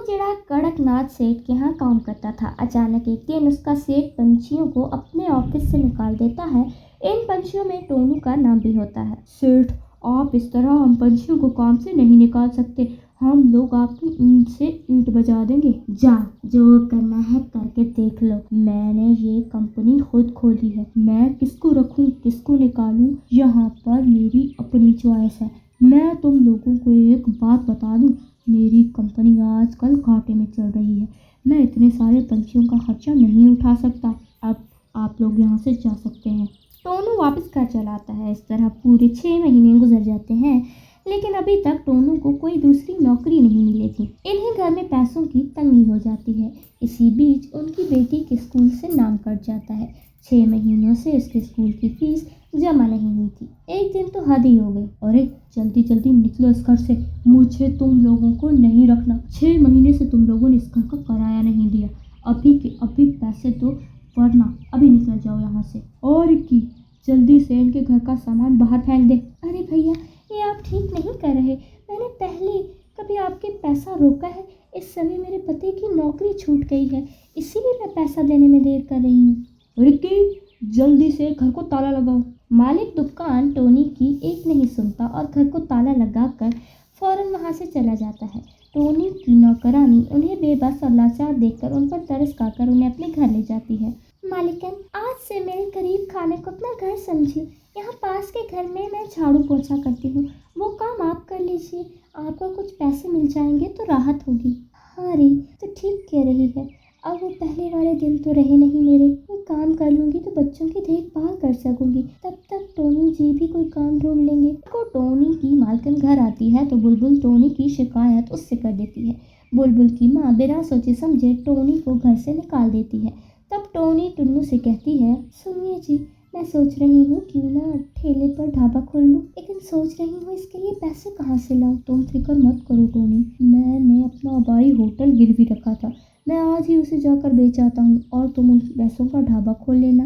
चिड़ा कड़कनाथ सेठ के यहाँ काम करता था। अचानक एक दिन उसका सेठ पंछियों को अपने ऑफिस से निकाल देता है। इन पंछियों में टोनू का नाम भी होता है। सेठ, आप इस तरह हम पंछियों को काम से नहीं निकाल सकते। हम लोग आपकी ईंट से ईंट बजा देंगे। जा, जो करना है करके देख लो। मैंने ये कंपनी खुद खोली है। मैं किसको रखूं किसको निकालूं, यहाँ पर मेरी अपनी चॉइस है। मैं तुम लोगों को एक बात बता दूं, मेरी कंपनी आजकल घाटे में चल रही है। मैं इतने सारे पंछियों का खर्चा नहीं उठा सकता। अब आप लोग यहाँ से जा सकते हैं। टोनू वापस घर चला आता है। इस तरह पूरे 6 महीने गुजर जाते हैं, लेकिन अभी तक टोनू को कोई दूसरी नौकरी नहीं मिली थी। इन्हें घर में पैसों की तंगी हो जाती है। इसी बीच उनकी बेटी के स्कूल से नाम कट जाता है। 6 महीनों से उसके स्कूल की फीस जमा नहीं हुई थी। एक दिन तो हद ही हो गई। अरे जल्दी जल्दी निकलो इस घर से, मुझे तुम लोगों को नहीं रखना। 6 महीने से तुम लोगों ने इस घर का किराया नहीं दिया। अभी के अभी पैसे दो, वरना अभी निकल जाओ यहाँ से। और की जल्दी से इनके घर का सामान बाहर फेंक दे। अरे भैया, ये आप ठीक नहीं कर रहे। मैंने पहले कभी आपके पैसा रोका है? इस समय मेरे पति की नौकरी छूट गई है, इसीलिए मैं पैसा देने में देर कर रही हूँ। रिक्की, जल्दी से घर को ताला लगाओ। मालिक दुकान टोनी की एक नहीं सुनता और घर को ताला लगाकर फौरन वहां से चला जाता है। टोनी की नौकरानी उन्हें बेबस और लाचार देखकर उन पर तरस खाकर उन्हें अपने घर ले जाती है। मालिकन, आज से मेरे करीब खाने को अपना घर समझिए। यहाँ पास के घर में मैं झाड़ू पोछा करती हूँ, वो काम आप कर लीजिए। आपको कुछ पैसे मिल जाएंगे तो राहत होगी। हाँ री, तो ठीक कह रही है। अब वो पहले वाले दिन तो रहे नहीं मेरे। मैं काम कर लूँगी तो बच्चों की देखभाल कर सकूँगी। तब तक टोनी जी भी कोई काम ढूंढ लेंगे। को टोनी की मालकिन घर आती है तो बुलबुल टोनी की शिकायत उससे कर देती है। बुलबुल की माँ बिना सोचे समझे टोनी को घर से निकाल देती है। तब टोनी टुन्नू से कहती है, सुनिए जी, मैं सोच रही हूँ क्यों ना ठेले पर ढाबा खोल लूँ, लेकिन सोच रही हूँ इसके लिए पैसे कहाँ से लाऊं। तुम फिक्र मत करो टोनी, मैंने अपना हवाई होटल गिरवी रखा था। मैं आज ही उसे जाकर बेच आता हूँ और तुम उन पैसों का ढाबा खोल लेना।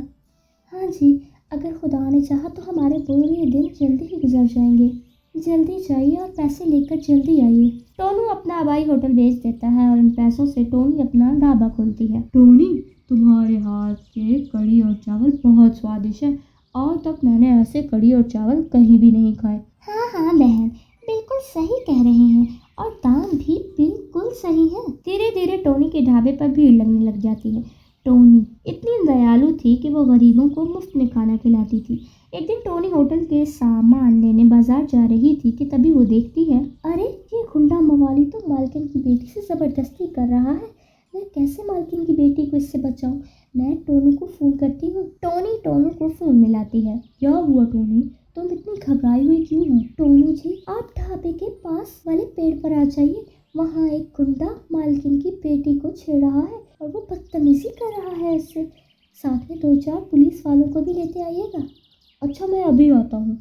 हाँ जी, अगर खुदा ने चाहा तो हमारे पूरे दिन जल्दी ही गुजर जाएंगे। जल्दी जाइए और पैसे लेकर जल्दी आइए। टोनू अपना हवाई होटल बेच देता है और उन पैसों से टोनी अपना ढाबा खोलती है। टोनी, तुम्हारे हाथ के कढ़ी और चावल बहुत स्वादिष्ट है। आज तक मैंने ऐसे कढ़ी और चावल कहीं भी नहीं खाए। हाँ हाँ बहन, बिल्कुल सही कह रहे हैं, और दाम भी बिल्कुल सही है। धीरे धीरे टोनी के ढाबे पर भीड़ लगने लग जाती है। टोनी इतनी दयालु थी कि वो गरीबों को मुफ्त में खाना खिलाती थी। एक दिन टोनी होटल के सामान लेने बाजार जा रही थी कि तभी वो देखती है, अरे ये गुंडा मवाली तो मालकिन की बेटी से जबरदस्ती कर रहा है। मैं कैसे मालकिन की बेटी को इससे बचाऊं? मैं टोनी को फोन करती हूँ। टोनी टोनू को फोन मिलाती है। क्या हुआ टोनी, तुम इतनी घबराई हुई क्यों हो? टोनू जी, आप ढाबे के पास वाले पेड़ पर आ जाइए। वहाँ एक गुंडा मालकिन की बेटी को छेड़ रहा है और वो बदतमीजी कर रहा है उससे। साथ में 2-4 पुलिस वालों को भी लेते आइएगा। अच्छा, मैं अभी आता हूँ।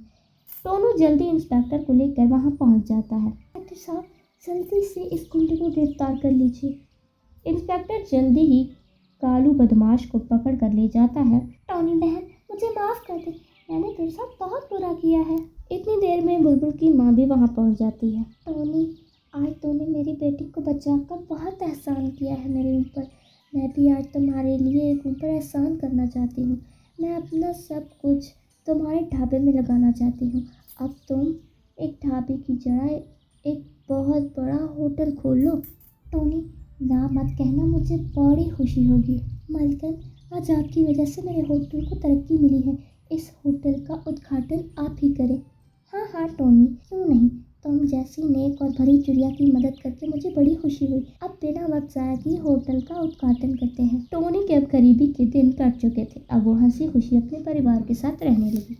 टोनू जल्दी इंस्पेक्टर को लेकर वहाँ पहुँच जाता है। इंस्पेक्टर साहब, जल्दी से इस गुंडे को गिरफ्तार कर लीजिए। इंस्पेक्टर जल्दी ही कालू बदमाश को पकड़ कर ले जाता है। टोनी बहन, मुझे माफ़ कर दे, मैंने तेरे साथ बहुत बुरा किया है। इतनी देर में बुलबुल की माँ भी वहाँ पहुँच जाती है। टोनी, आज तूने मेरी बेटी को बचाकर बहुत एहसान किया है मेरे ऊपर। मैं भी आज तुम्हारे लिए एक ऊपर एहसान करना चाहती हूँ। मैं अपना सब कुछ तुम्हारे ढाबे में लगाना चाहती हूँ। अब तुम एक ढाबे की जगह एक बहुत बड़ा होटल खोल लो। टोनी, ना मत कहना, मुझे बड़ी खुशी होगी। मालकिन, आज आपकी वजह से मेरे होटल को तरक्की मिली है। इस होटल का उद्घाटन आप ही करें। हाँ हाँ टोनी, क्यों नहीं। तुम जैसी नेक और भरी चिड़िया की मदद करके मुझे बड़ी खुशी हुई। अब बिना वक्त ज़ाया किए होटल का उद्घाटन करते हैं। टोनी के अब गरीबी के दिन कट चुके थे। अब वो हंसी खुशी अपने परिवार के साथ रहने लगी।